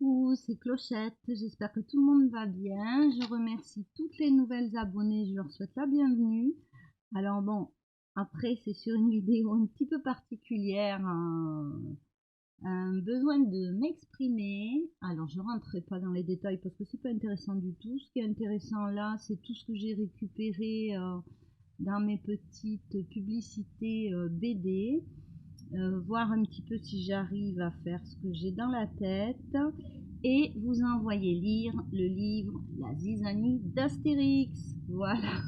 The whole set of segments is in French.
Coucou, c'est Clochette, j'espère que tout le monde va bien. Je remercie toutes les nouvelles abonnées, je leur souhaite la bienvenue. Alors bon, après c'est sur une vidéo un petit peu particulière, un besoin de m'exprimer. Alors je rentrerai pas dans les détails parce que c'est pas intéressant du tout. Ce qui est intéressant là, c'est tout ce que j'ai récupéré dans mes petites publicités BD. Voir un petit peu si j'arrive à faire ce que j'ai dans la tête et vous envoyer lire le livre La zizanie d'Astérix. Voilà,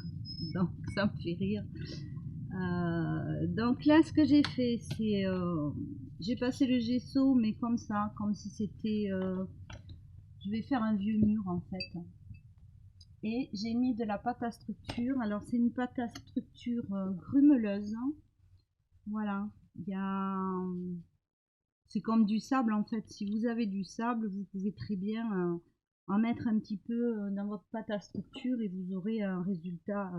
donc ça me fait rire. Donc là, ce que j'ai fait, c'est j'ai passé le gesso, mais comme ça, comme si c'était. Je vais faire un vieux mur en fait. Et j'ai mis de la pâte à structure. Alors, c'est une pâte à structure grumeleuse. Voilà, il y a. C'est comme du sable en fait. Si vous avez du sable, vous pouvez très bien en mettre un petit peu dans votre pâte à structure et vous aurez un résultat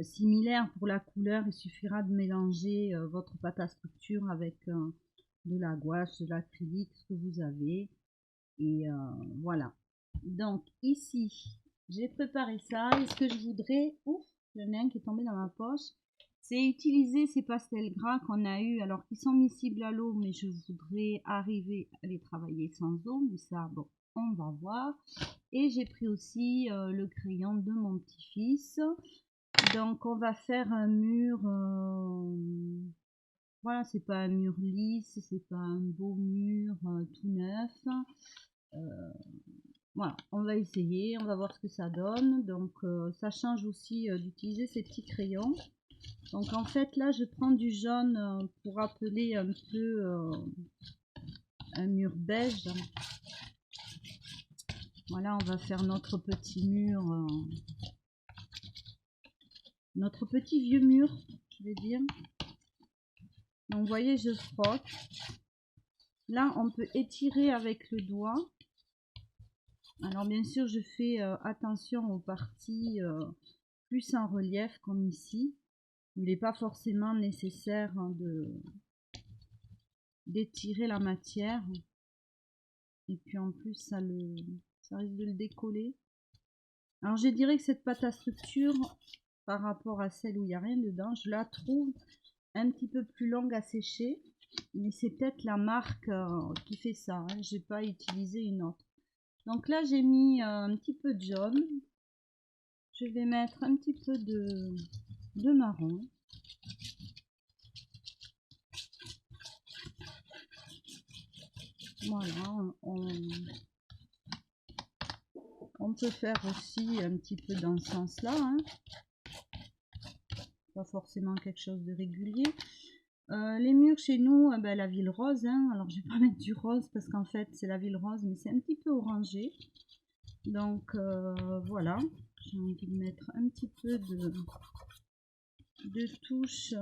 similaire pour la couleur. Il suffira de mélanger votre pâte à structure avec de la gouache, de l'acrylique, ce que vous avez. Et voilà. Donc ici, j'ai préparé ça. Et ce que je voudrais... Ouf, il y en a un qui est tombé dans ma poche. C'est utiliser ces pastels gras qu'on a eu, alors qu'ils sont miscibles à l'eau, mais je voudrais arriver à les travailler sans eau, mais ça, bon, on va voir. Et j'ai pris aussi le crayon de mon petit-fils. Donc on va faire un mur, voilà, c'est pas un mur lisse, c'est pas un beau mur tout neuf. Voilà, on va essayer, on va voir ce que ça donne. Donc ça change aussi d'utiliser ces petits crayons. Donc en fait là je prends du jaune pour rappeler un peu un mur beige. Voilà, on va faire notre petit mur, notre petit vieux mur, je vais dire. Donc vous voyez, je frotte. Là on peut étirer avec le doigt. Alors bien sûr je fais attention aux parties plus en relief comme ici. Il n'est pas forcément nécessaire d'étirer la matière. Et puis en plus ça risque de le décoller. Alors je dirais que cette pâte à structure, par rapport à celle où il n'y a rien dedans, je la trouve un petit peu plus longue à sécher. Mais c'est peut-être la marque qui fait ça. Hein. Je n'ai pas utilisé une autre. Donc là j'ai mis un petit peu de jaune. Je vais mettre un petit peu de marron. Voilà, on peut faire aussi un petit peu dans ce sens-là. Hein. Pas forcément quelque chose de régulier. Les murs chez nous, la ville rose. Hein. Alors je vais pas mettre du rose parce qu'en fait c'est la ville rose, mais c'est un petit peu orangé. Donc voilà, j'ai envie de mettre un petit peu de touche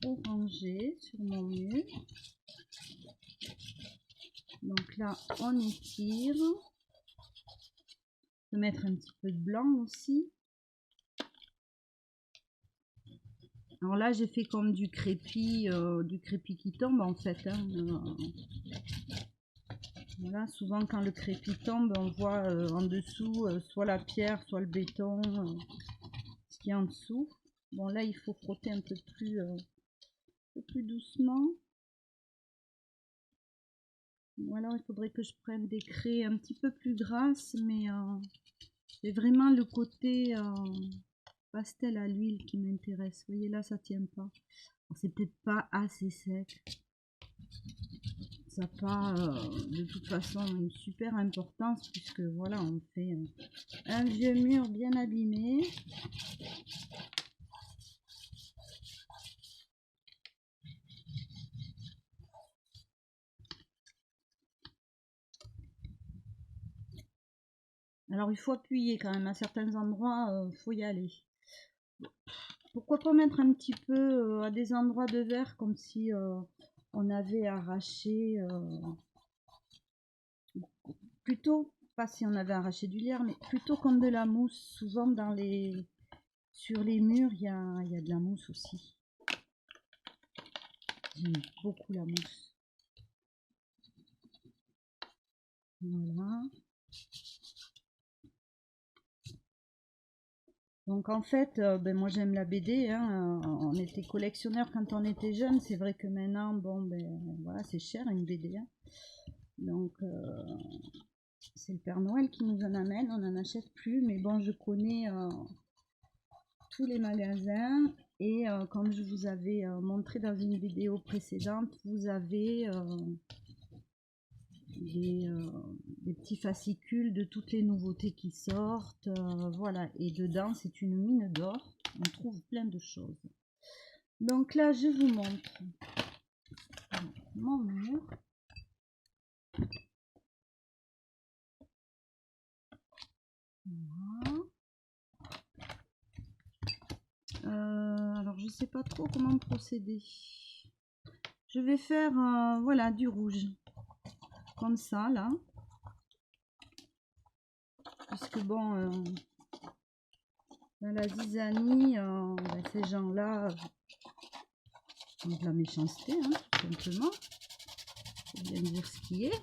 orangée sur mon mur. Donc là on étire. Je peux mettre un petit peu de blanc aussi. Alors là j'ai fait comme du crépi qui tombe en fait. Hein. Voilà, souvent quand le crépi tombe, on voit en dessous soit la pierre, soit le béton, ce qu'il y a en dessous. Bon là il faut frotter un peu plus doucement. Voilà, il faudrait que je prenne des craies un petit peu plus grasses, mais c'est vraiment le côté pastel à l'huile qui m'intéresse. Vous voyez là ça tient pas. C'est peut-être pas assez sec. Ça n'a pas de toute façon une super importance puisque voilà on fait un vieux mur bien abîmé. Alors il faut appuyer quand même à certains endroits, faut y aller. Pourquoi pas mettre un petit peu à des endroits de verre comme si on avait arraché plutôt pas si on avait arraché du lierre, mais plutôt comme de la mousse. Souvent sur les murs il y a de la mousse aussi. J'aime beaucoup la mousse. Voilà. Donc en fait, ben moi j'aime la BD, hein. On était collectionneurs quand on était jeune. C'est vrai que maintenant, bon ben voilà, c'est cher une BD, hein. Donc c'est le Père Noël qui nous en amène, on n'en achète plus. Mais bon, je connais tous les magasins et comme je vous avais montré dans une vidéo précédente, vous avez des, petits fascicules de toutes les nouveautés qui sortent, voilà, et dedans c'est une mine d'or, on trouve plein de choses. Donc là je vous montre mon mur. Voilà. Alors je sais pas trop comment procéder. Je vais faire voilà, du rouge comme ça là, puisque bon dans la zizanie, ben, ces gens là ont de la méchanceté, hein, tout simplement, faut bien dire ce qui est.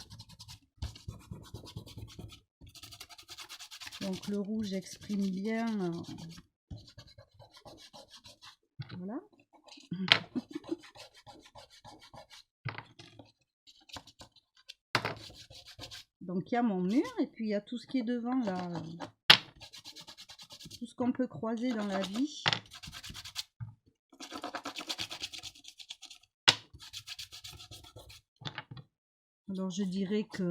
Donc le rouge exprime bien, voilà. Donc il y a mon mur et puis il y a tout ce qui est devant là, tout ce qu'on peut croiser dans la vie. Alors je dirais que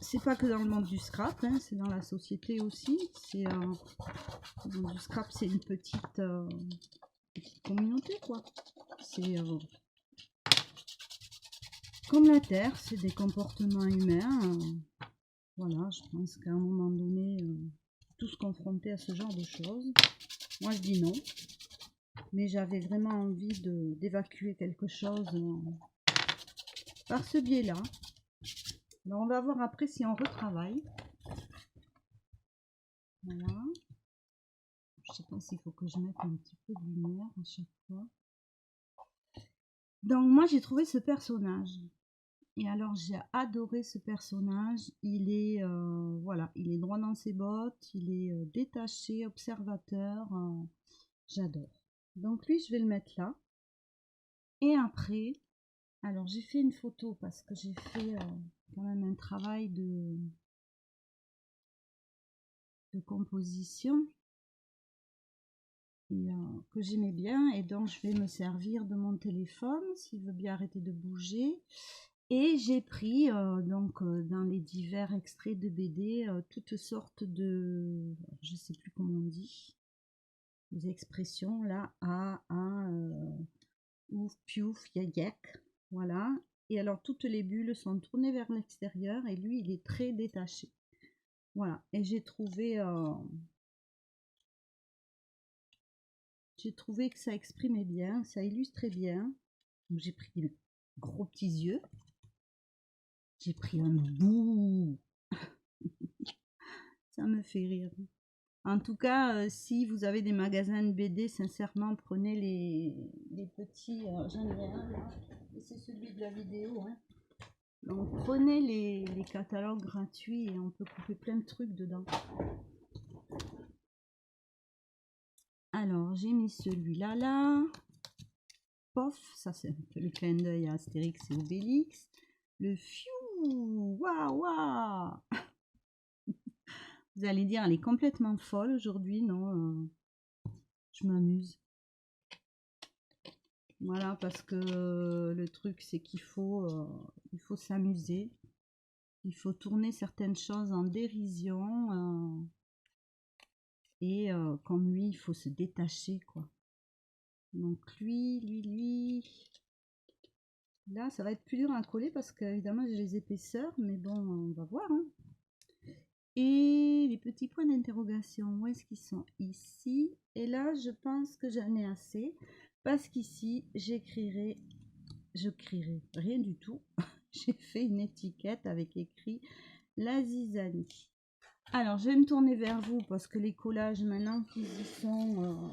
c'est pas que dans le monde du scrap, hein, c'est dans la société aussi. C'est le monde du scrap, c'est une petite communauté quoi. C'est comme la terre, c'est des comportements humains. Voilà, je pense qu'à un moment donné, tous confrontés à ce genre de choses. Moi je dis non, mais j'avais vraiment envie d'évacuer quelque chose par ce biais-là. Alors on va voir après si on retravaille. Voilà. Je sais pas s'il faut que je mette un petit peu de lumière à chaque fois. Donc moi j'ai trouvé ce personnage. Et alors j'ai adoré ce personnage. Il est voilà, il est droit dans ses bottes, il est détaché, observateur. J'adore. Donc lui je vais le mettre là. Et après, alors j'ai fait une photo parce que j'ai fait quand même un travail de composition et que j'aimais bien, et donc je vais me servir de mon téléphone s'il veut bien arrêter de bouger. Et j'ai pris donc dans les divers extraits de BD toutes sortes de, je sais plus comment on dit, des expressions là, ouf, piouf, yayek, voilà. Et alors toutes les bulles sont tournées vers l'extérieur et lui il est très détaché. Voilà, et j'ai trouvé que ça exprimait bien, ça illustrait bien. Donc j'ai pris des gros petits yeux, j'ai pris un bout, ça me fait rire. En tout cas, si vous avez des magasins de BD, sincèrement, prenez les petits, j'en ai un là, et c'est celui de la vidéo, hein. Donc prenez les catalogues gratuits et on peut couper plein de trucs dedans. Alors j'ai mis celui-là là. Pof, ça c'est un peu le clin d'œil à Astérix et Obélix. Le fiou, waouh, waouh. Vous allez dire, elle est complètement folle aujourd'hui, non? Je m'amuse. Voilà, parce que le truc c'est qu'il faut s'amuser. Il faut tourner certaines choses en dérision. Et comme lui, il faut se détacher, quoi. Donc lui, là, ça va être plus dur à coller parce qu'évidemment, j'ai les épaisseurs, mais bon, on va voir, hein. Et les petits points d'interrogation, où est-ce qu'ils sont? Ici. Et là, je pense que j'en ai assez parce qu'ici, je crierai rien du tout. J'ai fait une étiquette avec écrit la zizanie. Alors, je vais me tourner vers vous parce que les collages, maintenant qu'ils y sont,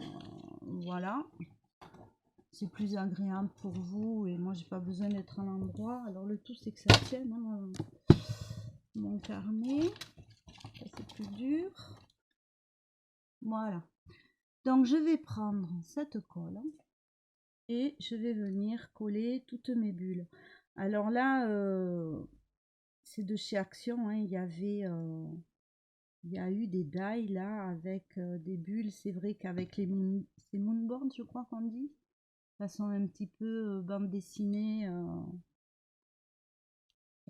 voilà, c'est plus agréable pour vous et moi, j'ai pas besoin d'être à l'endroit. Alors, le tout, c'est que ça tienne, hein. mon carnet. C'est plus dur. Voilà. Donc je vais prendre cette colle et je vais venir coller toutes mes bulles. Alors là, c'est de chez Action, hein. Il y a eu des die là avec des bulles. C'est vrai qu'avec les moonboards, je crois qu'on dit, façon un petit peu bande dessinée,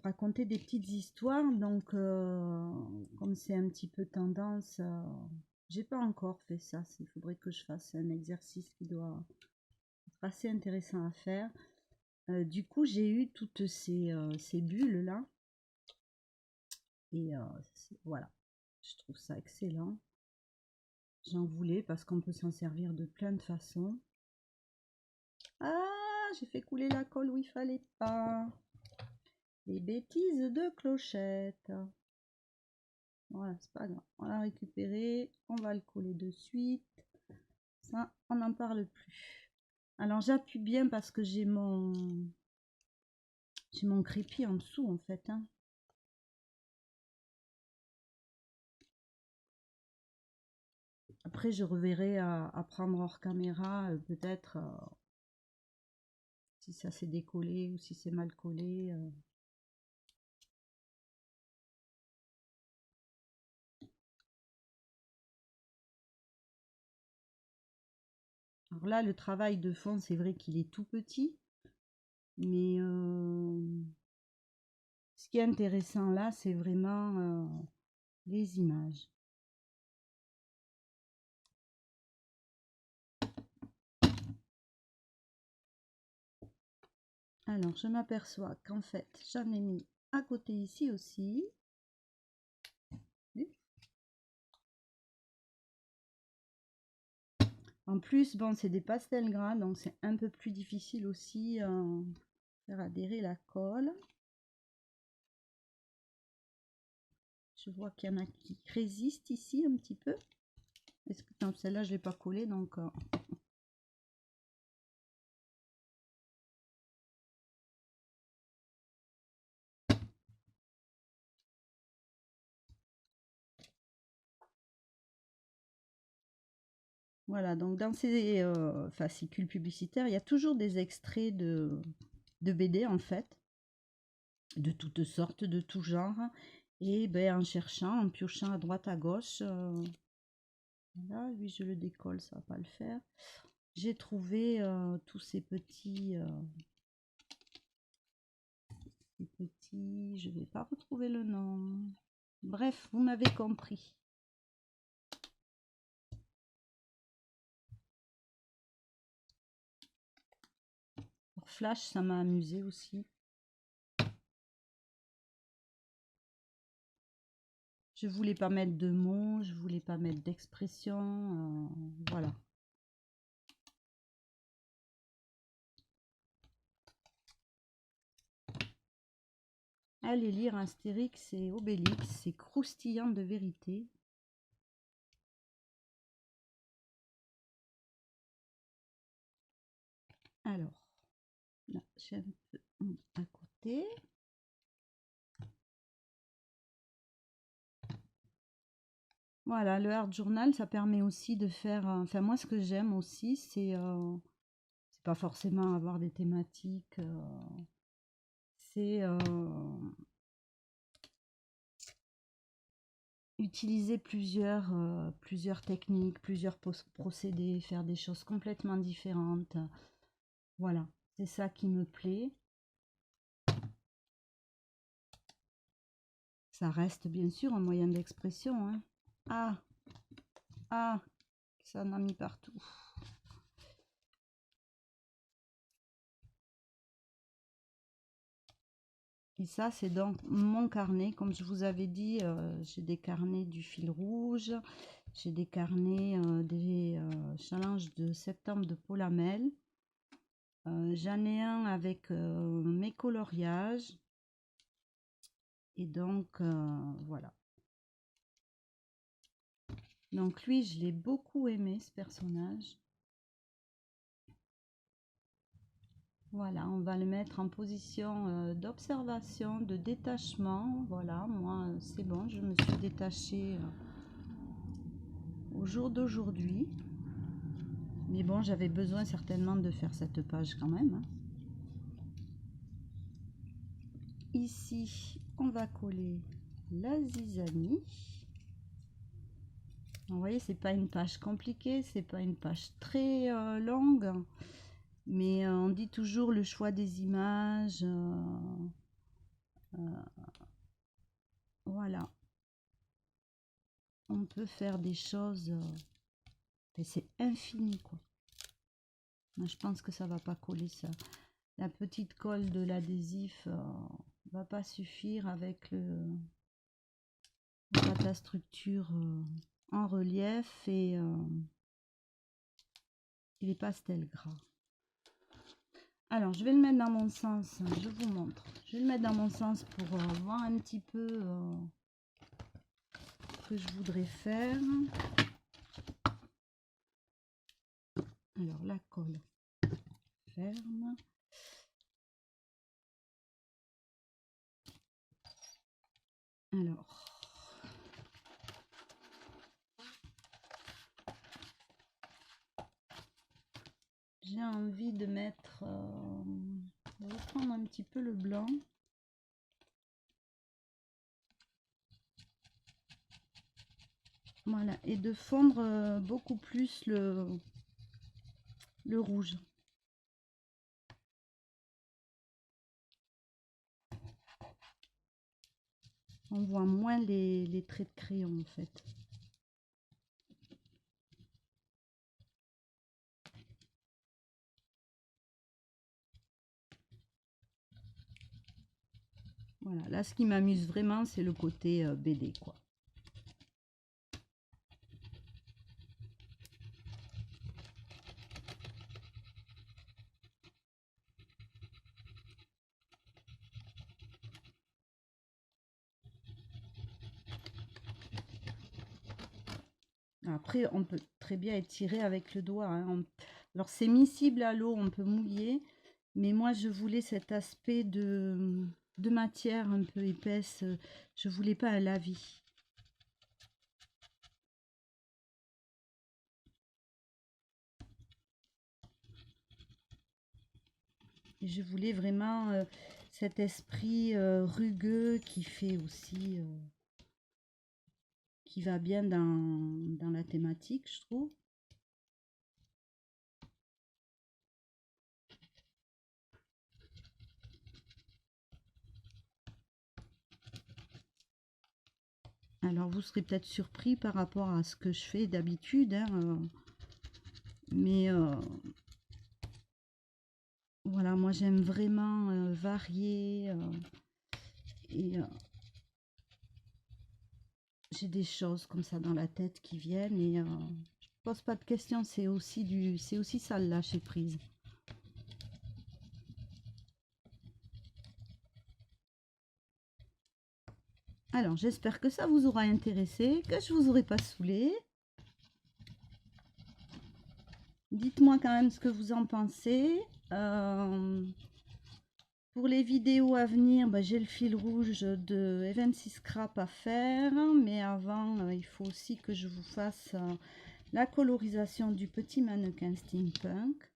raconter des petites histoires. Donc comme c'est un petit peu tendance, j'ai pas encore fait ça. Il faudrait que je fasse un exercice qui doit être assez intéressant à faire. Du coup, j'ai eu toutes ces bulles là et voilà, je trouve ça excellent. J'en voulais parce qu'on peut s'en servir de plein de façons. Ah, j'ai fait couler la colle où il fallait pas. Les bêtises de Clochette. Voilà, c'est pas grave. On l'a récupéré. On va le coller de suite. Ça, on n'en parle plus. Alors j'appuie bien parce que j'ai mon crépi en dessous en fait. Hein. Après, je reverrai à prendre hors caméra, peut-être si ça s'est décollé ou si c'est mal collé. Alors là, le travail de fond, c'est vrai qu'il est tout petit, mais ce qui est intéressant là, c'est vraiment les images. Alors, je m'aperçois qu'en fait, j'en ai mis à côté ici aussi. En plus, bon, c'est des pastels gras, donc c'est un peu plus difficile aussi à faire adhérer la colle. Je vois qu'il y en a qui résistent ici un petit peu. Est-ce que non, celle-là, je ne l'ai pas collée, donc... Voilà, donc dans ces fascicules publicitaires, il y a toujours des extraits de BD, en fait, de toutes sortes, de tout genre. Et ben, en cherchant, en piochant à droite, à gauche... Là, lui, je le décolle, ça va pas le faire. J'ai trouvé tous ces petits, je vais pas retrouver le nom. Bref, vous m'avez compris. Pour Flash, ça m'a amusé aussi. Je voulais pas mettre de mots, je voulais pas mettre d'expression, voilà. Allez lire Astérix et Obélix, c'est croustillant de vérité. Alors, là, j'ai un peu à côté. Voilà, le Art Journal, ça permet aussi de faire... Enfin, moi, ce que j'aime aussi, c'est pas forcément avoir des thématiques. C'est utiliser plusieurs techniques, plusieurs procédés, faire des choses complètement différentes. Voilà, c'est ça qui me plaît. Ça reste bien sûr un moyen d'expression. Hein. Ah, ça en a mis partout. Et ça, c'est donc mon carnet. Comme je vous avais dit, j'ai des carnets du fil rouge. J'ai des carnets des challenges de septembre de Paul Hamel. J'en ai un avec mes coloriages. Et donc, voilà. Donc lui, je l'ai beaucoup aimé, ce personnage. Voilà, on va le mettre en position d'observation, de détachement. Voilà, moi c'est bon, je me suis détachée au jour d'aujourd'hui. Mais bon, j'avais besoin certainement de faire cette page quand même, hein. Ici, on va coller la zizanie. Vous voyez, c'est pas une page compliquée, c'est pas une page très longue, mais on dit toujours le choix des images. Voilà, on peut faire des choses, c'est infini quoi. Moi, je pense que ça va pas coller ça. La petite colle de l'adhésif va pas suffire avec la structure en relief et les pastels gras. Alors, je vais le mettre dans mon sens, je vous montre. Je vais le mettre dans mon sens pour voir un petit peu ce que je voudrais faire. Alors, la colle ferme. Alors, j'ai envie de mettre, de reprendre un petit peu le blanc. Voilà, et de fondre beaucoup plus le rouge. On voit moins les traits de crayon en fait. Voilà, là ce qui m'amuse vraiment c'est le côté BD quoi. Après, on peut très bien étirer avec le doigt, hein. Alors, c'est miscible à l'eau, on peut mouiller. Mais moi, je voulais cet aspect de matière un peu épaisse. Je voulais pas un lavis. Et je voulais vraiment cet esprit rugueux qui fait aussi... qui va bien dans la thématique, je trouve. Alors vous serez peut-être surpris par rapport à ce que je fais d'habitude, hein, mais voilà, moi j'aime vraiment varier et j'ai des choses comme ça dans la tête qui viennent et je pose pas de questions, c'est aussi ça le lâcher prise. Alors j'espère que ça vous aura intéressé, que je vous aurai pas saoulé. Dites-moi quand même ce que vous en pensez. Pour les vidéos à venir, j'ai le fil rouge de Evency Scrap à faire, mais avant, il faut aussi que je vous fasse la colorisation du petit mannequin steampunk.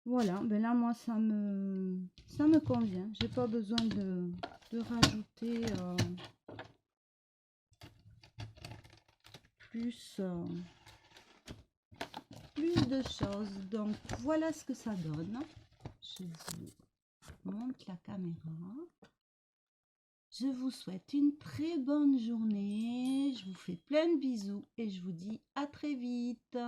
Voilà, là moi ça me convient. J'ai pas besoin de rajouter plus de choses. Donc voilà ce que ça donne. Je vous montre la caméra. Je vous souhaite une très bonne journée. Je vous fais plein de bisous et je vous dis à très vite.